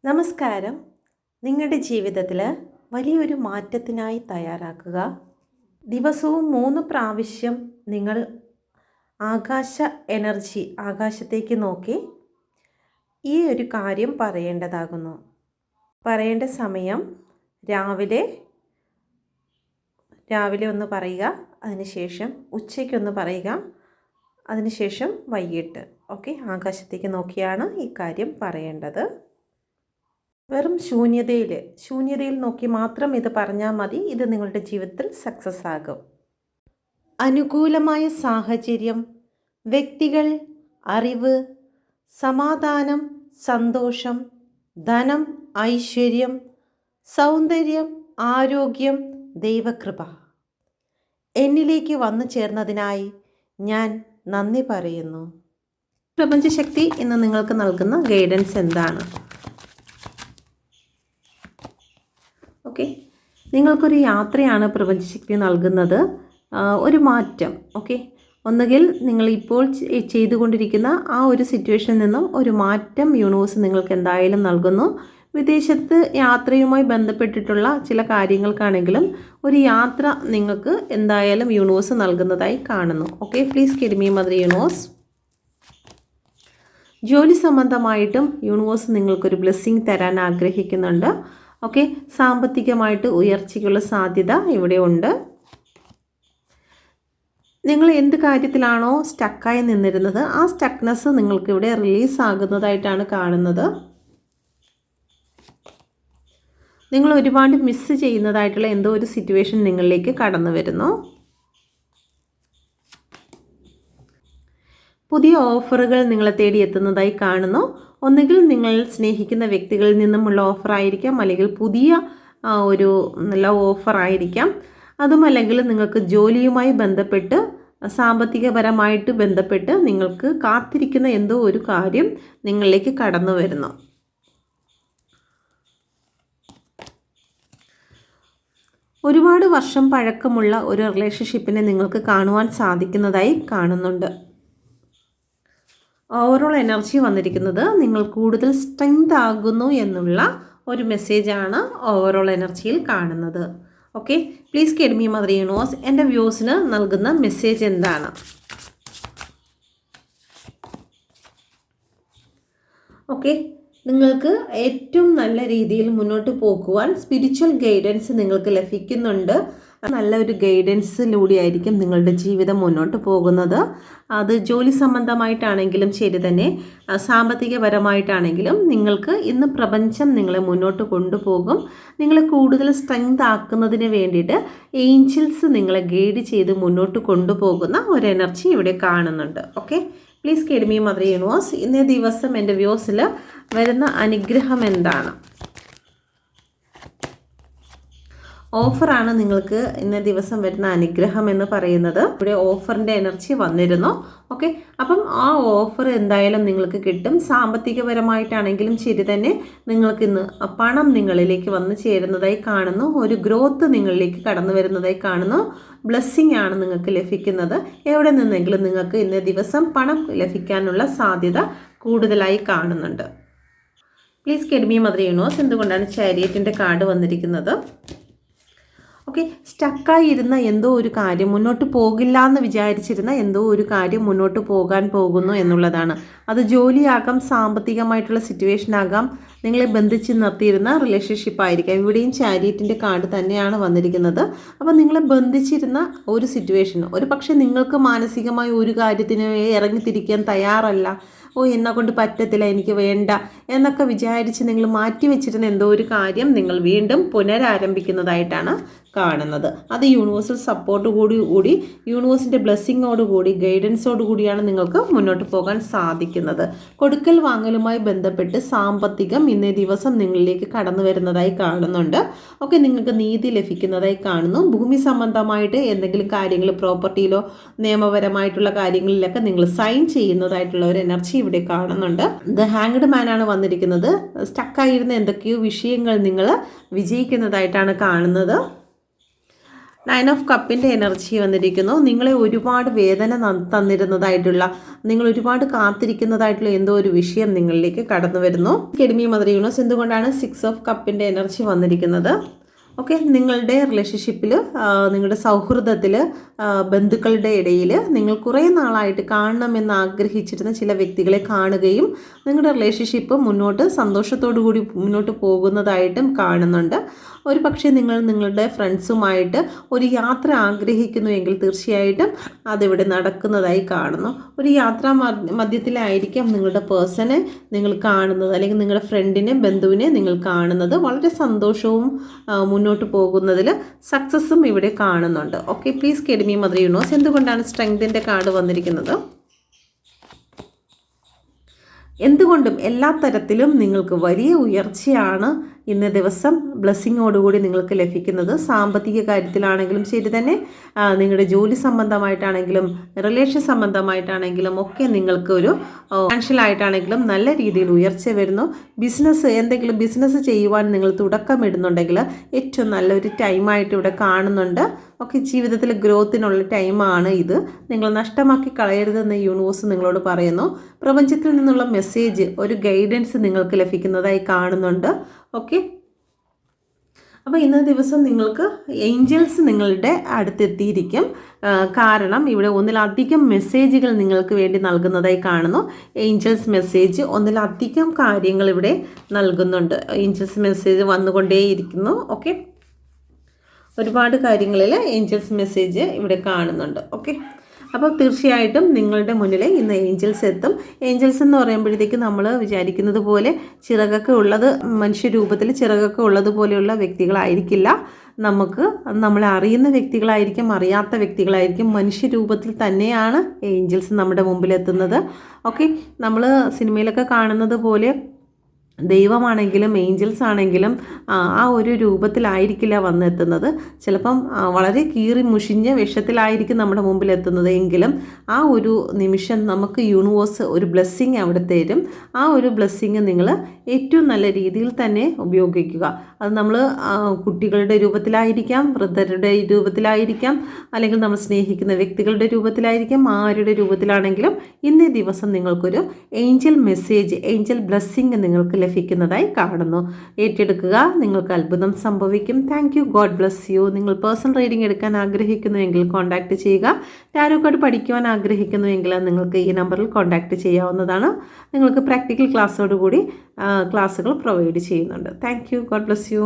നമസ്കാരം. നിങ്ങളുടെ ജീവിതത്തിൽ വലിയൊരു മാറ്റത്തിനായി തയ്യാറാക്കുക. ദിവസവും 3 പ്രാവശ്യം നിങ്ങൾ ആകാശത്തേക്ക് നോക്കി ഈ ഒരു കാര്യം പറയേണ്ടതാകുന്നു. പറയേണ്ട സമയം രാവിലെ ഒന്ന് പറയുക, അതിനുശേഷം ഉച്ചയ്ക്കൊന്ന് പറയുക, അതിനുശേഷം വൈകിട്ട്. ഓക്കെ, ആകാശത്തേക്ക് നോക്കിയാണ് ഈ കാര്യം പറയേണ്ടത്. വെറും ശൂന്യതയിൽ നോക്കി മാത്രം ഇത് പറഞ്ഞാൽ മതി. ഇത് നിങ്ങളുടെ ജീവിതത്തിൽ സക്സസ് ആകും. അനുകൂലമായ സാഹചര്യം, വ്യക്തികൾ, അറിവ്, സമാധാനം, സന്തോഷം, ധനം, ഐശ്വര്യം, സൗന്ദര്യം, ആരോഗ്യം, ദൈവകൃപ എന്നിലേക്ക് വന്നു ചേർന്നതിനായി ഞാൻ നന്ദി പറയുന്നു. പ്രപഞ്ചശക്തി ഇന്ന് നിങ്ങൾക്ക് നൽകുന്ന ഗൈഡൻസ് എന്താണ്? ഓക്കെ, നിങ്ങൾക്കൊരു യാത്രയാണ് പ്രപഞ്ചശക്തി നൽകുന്നത്, ഒരു മാറ്റം. ഓക്കെ, ഒന്നുകിൽ നിങ്ങളിപ്പോൾ ചെയ്തുകൊണ്ടിരിക്കുന്ന ആ ഒരു സിറ്റുവേഷനിൽ നിന്നും ഒരു മാറ്റം യൂണിവേഴ്സ് നിങ്ങൾക്ക് എന്തായാലും നൽകുന്നു. വിദേശത്ത് യാത്രയുമായി ബന്ധപ്പെട്ടിട്ടുള്ള ചില കാര്യങ്ങൾക്കാണെങ്കിലും ഒരു യാത്ര നിങ്ങൾക്ക് എന്തായാലും യൂണിവേഴ്സ് നൽകുന്നതായി കാണുന്നു. Okay, please give me mother universe. ജോലി സംബന്ധമായിട്ടും യൂണിവേഴ്സ് നിങ്ങൾക്കൊരു ബ്ലെസ്സിങ് തരാൻ ആഗ്രഹിക്കുന്നുണ്ട്. ഓക്കെ, സാമ്പത്തികമായിട്ട് ഉയർച്ചയ്ക്കുള്ള സാധ്യത ഇവിടെ ഉണ്ട്. നിങ്ങൾ എന്ത് കാര്യത്തിലാണോ സ്റ്റക്കായി നിന്നിരുന്നത് ആ സ്റ്റക്നെസ് നിങ്ങൾക്ക് ഇവിടെ റിലീസ് ആകുന്നതായിട്ടാണ് കാണുന്നത്. നിങ്ങൾ ഒരുപാട് മിസ് ചെയ്യുന്നതായിട്ടുള്ള എന്തോ ഒരു സിറ്റുവേഷൻ നിങ്ങളിലേക്ക് കടന്നു വരുന്നു. പുതിയ ഓഫറുകൾ നിങ്ങളെ തേടി എത്തുന്നതായി കാണുന്നു. ഒന്നുകിൽ നിങ്ങൾ സ്നേഹിക്കുന്ന വ്യക്തികളിൽ നിന്നുമുള്ള ഓഫറായിരിക്കാം, അല്ലെങ്കിൽ പുതിയ ഒരു ലവ് ഓഫറായിരിക്കാം. അതുമല്ലെങ്കിൽ നിങ്ങൾക്ക് ജോലിയുമായി ബന്ധപ്പെട്ട് സാമ്പത്തികപരമായിട്ട് ബന്ധപ്പെട്ട് നിങ്ങൾക്ക് കാത്തിരിക്കുന്ന എന്തോ ഒരു കാര്യം നിങ്ങളിലേക്ക് കടന്നു വരുന്നു. ഒരുപാട് വർഷം പഴക്കമുള്ള ഒരു റിലേഷൻഷിപ്പിനെ നിങ്ങൾക്ക് കാണുവാൻ സാധിക്കുന്നതായി കാണുന്നുണ്ട്. ഓവറോൾ എനർജി വന്നിരിക്കുന്നത് നിങ്ങൾ കൂടുതൽ സ്ട്രെങ്ത് ആകുന്നു എന്നുള്ള ഒരു മെസ്സേജാണ് ഓവറോൾ എനർജിയിൽ കാണുന്നത്. Okay, please give me mother universe. എൻ്റെ വ്യൂസിന് നൽകുന്ന മെസ്സേജ് എന്താണ്? ഓക്കെ, നിങ്ങൾക്ക് ഏറ്റവും നല്ല രീതിയിൽ മുന്നോട്ട് പോകുവാൻ സ്പിരിച്വൽ ഗൈഡൻസ് നിങ്ങൾക്ക് ലഭിക്കുന്നുണ്ട്. നല്ലൊരു ഗൈഡൻസിലൂടെ ആയിരിക്കും നിങ്ങളുടെ ജീവിതം മുന്നോട്ട് പോകുന്നത്. അത് ജോലി സംബന്ധമായിട്ടാണെങ്കിലും ശരി തന്നെ, സാമ്പത്തികപരമായിട്ടാണെങ്കിലും നിങ്ങൾക്ക് ഇന്ന് പ്രപഞ്ചം നിങ്ങളെ മുന്നോട്ട് കൊണ്ടുപോകും. നിങ്ങളെ കൂടുതൽ സ്ട്രെങ്ത് ആക്കുന്നതിന് വേണ്ടിയിട്ട് ഏഞ്ചൽസ് നിങ്ങളെ ഗൈഡ് ചെയ്ത് മുന്നോട്ട് കൊണ്ടുപോകുന്ന ഒരു എനർജി ഇവിടെ കാണുന്നുണ്ട്. Okay, please give me mother universe. ഇന്നേ ദിവസം എൻ്റെ വ്യൂസിൽ വരുന്ന അനുഗ്രഹം എന്താണ്? ഓഫറാണ് നിങ്ങൾക്ക് ഇന്നേ ദിവസം വരുന്ന അനുഗ്രഹം എന്ന് പറയുന്നത്. ഇവിടെ ഓഫറിൻ്റെ എനർജി വന്നിരുന്നു. ഓക്കെ, അപ്പം ആ ഓഫർ എന്തായാലും നിങ്ങൾക്ക് കിട്ടും. സാമ്പത്തികപരമായിട്ടാണെങ്കിലും ശരി തന്നെ, നിങ്ങൾക്ക് ഇന്ന് പണം നിങ്ങളിലേക്ക് വന്നു ചേരുന്നതായി കാണുന്നു. ഒരു ഗ്രോത്ത് നിങ്ങളിലേക്ക് കടന്നു വരുന്നതായി കാണുന്നു. ബ്ലെസ്സിങ് ആണ് നിങ്ങൾക്ക് ലഭിക്കുന്നത്. എവിടെ നിന്നെങ്കിലും നിങ്ങൾക്ക് ഇന്നേ ദിവസം പണം ലഭിക്കാനുള്ള സാധ്യത കൂടുതലായി കാണുന്നുണ്ട്. Please give me mother universe. എന്തുകൊണ്ടാണ് ചാരിയറ്റിൻ്റെ കാർഡ് വന്നിരിക്കുന്നത്? ഓക്കെ, സ്റ്റക്കായിരുന്ന എന്തോ ഒരു കാര്യം, മുന്നോട്ട് പോകില്ല എന്ന് വിചാരിച്ചിരുന്ന എന്തോ ഒരു കാര്യം മുന്നോട്ട് പോകാൻ പോകുന്നു എന്നുള്ളതാണ്. അത് ജോലിയാകാം, സാമ്പത്തികമായിട്ടുള്ള സിറ്റുവേഷൻ ആകാം, നിങ്ങളെ ബന്ധിച്ച് നിർത്തിയിരുന്ന റിലേഷൻഷിപ്പ് ആയിരിക്കാം. ഇവിടെയും ചാരിയറ്റിൻ്റെ കാർഡ് തന്നെയാണ് വന്നിരിക്കുന്നത്. അപ്പോൾ നിങ്ങളെ ബന്ധിച്ചിരുന്ന ഒരു സിറ്റുവേഷൻ, ഒരു പക്ഷേ നിങ്ങൾക്ക് മാനസികമായി ഒരു കാര്യത്തിന് ഇറങ്ങിത്തിരിക്കാൻ തയ്യാറല്ല, എന്നെ കൊണ്ട് പറ്റത്തില്ല, എനിക്ക് വേണ്ട എന്നൊക്കെ വിചാരിച്ച് നിങ്ങൾ മാറ്റി വെച്ചിരുന്ന എന്തോ ഒരു കാര്യം നിങ്ങൾ വീണ്ടും പുനരാരംഭിക്കുന്നതായിട്ടാണ് കാണുന്നത്. അത് യൂണിവേഴ്സൽ സപ്പോർട്ട് കൂടി യൂണിവേഴ്സിൻ്റെ ബ്ലെസ്സിങ്ങോടുകൂടി ഗൈഡൻസോടുകൂടിയാണ് നിങ്ങൾക്ക് മുന്നോട്ട് പോകാൻ സാധിക്കുന്നത്. കൊടുക്കൽ വാങ്ങലുമായി ബന്ധപ്പെട്ട് സാമ്പത്തികം ഇന്നേ ദിവസം നിങ്ങളിലേക്ക് കടന്നു വരുന്നതായി കാണുന്നുണ്ട്. ഓക്കെ, നിങ്ങൾക്ക് നീതി ലഭിക്കുന്നതായി കാണുന്നു. ഭൂമി സംബന്ധമായിട്ട് എന്തെങ്കിലും കാര്യങ്ങൾ, പ്രോപ്പർട്ടിയിലോ നിയമപരമായിട്ടുള്ള കാര്യങ്ങളിലൊക്കെ നിങ്ങൾ സൈൻ ചെയ്യുന്നതായിട്ടുള്ള ഒരു എനർജി ഇവിടെ കാണുന്നുണ്ട്. ദ ഹാങ്ഡ് മാൻ ആണ് വന്നിരിക്കുന്നത്. സ്റ്റക്കായിരുന്ന എന്തൊക്കെയോ വിഷയങ്ങൾ നിങ്ങൾ വിജയിക്കുന്നതായിട്ടാണ് കാണുന്നത്. നയൻ ഓഫ് കപ്പിൻ്റെ എനർജി വന്നിരിക്കുന്നു. നിങ്ങളെ ഒരുപാട് വേദന തന്നിരുന്നതായിട്ടുള്ള, നിങ്ങൾ ഒരുപാട് കാത്തിരിക്കുന്നതായിട്ടുള്ള എന്തോ ഒരു വിഷയം നിങ്ങളിലേക്ക് കടന്നു വരുന്നു. അക്കാഡമി മദർ യൂണിവേഴ്സ് എന്തുകൊണ്ടാണ് 6 ഓഫ് കപ്പിൻ്റെ എനർജി വന്നിരിക്കുന്നത്? ഓക്കെ, നിങ്ങളുടെ റിലേഷൻഷിപ്പിൽ, നിങ്ങളുടെ സൗഹൃദത്തിൽ, ബന്ധുക്കളുടെ ഇടയിൽ നിങ്ങൾ കുറേ നാളായിട്ട് കാണണമെന്ന് ആഗ്രഹിച്ചിരുന്ന ചില വ്യക്തികളെ കാണുകയും നിങ്ങളുടെ റിലേഷൻഷിപ്പ് മുന്നോട്ട് സന്തോഷത്തോടു കൂടി മുന്നോട്ട് പോകുന്നതായിട്ടും കാണുന്നുണ്ട്. ഒരു പക്ഷേ നിങ്ങൾ നിങ്ങളുടെ ഫ്രണ്ട്സുമായിട്ട് ഒരു യാത്ര ആഗ്രഹിക്കുന്നുവെങ്കിൽ തീർച്ചയായിട്ടും അതിവിടെ നടക്കുന്നതായി കാണുന്നു. ഒരു യാത്രാ മധ്യത്തിലായിരിക്കാം നിങ്ങളുടെ പേഴ്സണെ നിങ്ങൾ കാണുന്നത്, അല്ലെങ്കിൽ നിങ്ങളുടെ ഫ്രണ്ടിനെ, ബന്ധുവിനെ നിങ്ങൾ കാണുന്നത്. വളരെ സന്തോഷവും മുന്നോട്ട് പോകുന്നതിൽ സക്സസ്സും ഇവിടെ കാണുന്നുണ്ട്. Okay, please academy mother universe എന്തുകൊണ്ടാണ് സ്ട്രെങ്തിൻ്റെ കാർഡ് വന്നിരിക്കുന്നത്? എന്തുകൊണ്ടും എല്ലാ തരത്തിലും നിങ്ങൾക്ക് വലിയ ഉയർച്ചയാണ് ഇന്ന ദിവസം ബ്ലെസ്സിങ്ങോടുകൂടി നിങ്ങൾക്ക് ലഭിക്കുന്നത്. സാമ്പത്തിക കാര്യത്തിലാണെങ്കിലും ശരി തന്നെ, നിങ്ങളുടെ ജോലി സംബന്ധമായിട്ടാണെങ്കിലും റിലേഷൻ സംബന്ധമായിട്ടാണെങ്കിലും ഒക്കെ നിങ്ങൾക്ക് ഒരു ഫിനാൻഷ്യലായിട്ടാണെങ്കിലും നല്ല രീതിയിൽ ഉയർച്ച വരുന്നു. എന്തെങ്കിലും ബിസിനസ് ചെയ്യുവാൻ നിങ്ങൾ തുടക്കമിടുന്നുണ്ടെങ്കിൽ ഏറ്റവും നല്ലൊരു ടൈമായിട്ട് ഇവിടെ കാണുന്നുണ്ട്. ഒക്കെ ജീവിതത്തിൽ ഗ്രോത്തിനുള്ള ടൈമാണ് ഇത്. നിങ്ങൾ നഷ്ടമാക്കി കളയരുതെന്ന് യൂണിവേഴ്സ് നിങ്ങളോട് പറയുന്നു. പ്രപഞ്ചത്തിൽ നിന്നുള്ള മെസ്സേജ്, ഒരു ഗൈഡൻസ് നിങ്ങൾക്ക് ലഭിക്കുന്നതായി കാണുന്നുണ്ട്. ഓക്കെ, അപ്പോൾ ഇന്നത്തെ ദിവസം നിങ്ങൾക്ക് ഏഞ്ചൽസ് നിങ്ങളുടെ അടുത്തെത്തിയിരിക്കും. കാരണം ഇവിടെ ഒന്നിലധികം മെസ്സേജുകൾ നിങ്ങൾക്ക് വേണ്ടി നൽകുന്നതായി കാണുന്നു. ഏഞ്ചൽസ് മെസ്സേജ് ഒന്നിലധികം കാര്യങ്ങൾ ഇവിടെ നൽകുന്നുണ്ട്. Angeles message വന്നുകൊണ്ടേയിരിക്കുന്നു. ഓക്കെ, ഒരുപാട് കാര്യങ്ങളിൽ ഏഞ്ചൽസ് മെസ്സേജ് ഇവിടെ കാണുന്നുണ്ട്. ഓക്കെ, അപ്പോൾ തീർച്ചയായിട്ടും നിങ്ങളുടെ മുന്നിൽ ഇന്ന് ഏഞ്ചൽസ് എത്തും. ഏഞ്ചൽസ് എന്ന് പറയുമ്പോഴത്തേക്ക് നമ്മൾ വിചാരിക്കുന്നത് പോലെ ചിറകൊക്കെ ഉള്ളത്, മനുഷ്യരൂപത്തിൽ ചിറകൊക്കെ ഉള്ളതുപോലെയുള്ള വ്യക്തികളായിരിക്കില്ല. നമ്മളെ അറിയുന്ന വ്യക്തികളായിരിക്കും, അറിയാത്ത വ്യക്തികളായിരിക്കും. മനുഷ്യരൂപത്തിൽ തന്നെയാണ് ഏഞ്ചൽസ് നമ്മുടെ മുമ്പിൽ എത്തുന്നത്. ഓക്കെ, നമ്മൾ സിനിമയിലൊക്കെ കാണുന്നത് പോലെ ദൈവമാണെങ്കിലും ഏഞ്ചൽസ് ആണെങ്കിലും ആ ഒരു രൂപത്തിലായിരിക്കില്ല വന്നെത്തുന്നത്. ചിലപ്പം വളരെ കീറി മുഷിഞ്ഞ വിഷത്തിലായിരിക്കും നമ്മുടെ മുമ്പിൽ എത്തുന്നത്. എങ്കിലും ആ ഒരു നിമിഷം നമുക്ക് യൂണിവേഴ്സ് ഒരു ബ്ലെസ്സിങ് അവിടെ തരും. ആ ഒരു ബ്ലെസ്സിങ് നിങ്ങൾ ഏറ്റവും നല്ല രീതിയിൽ തന്നെ ഉപയോഗിക്കുക. അത് നമ്മൾ കുട്ടികളുടെ രൂപത്തിലായിരിക്കാം, വൃദ്ധരുടെ രൂപത്തിലായിരിക്കാം, അല്ലെങ്കിൽ നമ്മൾ സ്നേഹിക്കുന്ന വ്യക്തികളുടെ രൂപത്തിലായിരിക്കാം. ആരുടെ രൂപത്തിലാണെങ്കിലും ഇന്നേ ദിവസം നിങ്ങൾക്കൊരു ഏഞ്ചൽ മെസ്സേജ്, ഏഞ്ചൽ ബ്ലെസ്സിങ് നിങ്ങൾക്ക് ലഭിക്കുന്നതായി കാണുന്നു. ഏറ്റെടുക്കുക, നിങ്ങൾക്ക് അത്ഭുതം സംഭവിക്കും. Thank you, God bless you. നിങ്ങൾ പേഴ്സണൽ റീഡിംഗ് എടുക്കാൻ ആഗ്രഹിക്കുന്നുവെങ്കിൽ കോൺടാക്റ്റ് ചെയ്യുക. ടാരോ കാർഡ് പഠിക്കുവാൻ ആഗ്രഹിക്കുന്നുവെങ്കിൽ നിങ്ങൾക്ക് ഈ നമ്പറിൽ കോൺടാക്റ്റ് ചെയ്യാവുന്നതാണ്. നിങ്ങൾക്ക് പ്രാക്ടിക്കൽ ക്ലാസ്സോടുകൂടി ക്ലാസ്സുകൾ പ്രൊവൈഡ് ചെയ്യുന്നുണ്ട്. Thank you, God bless you.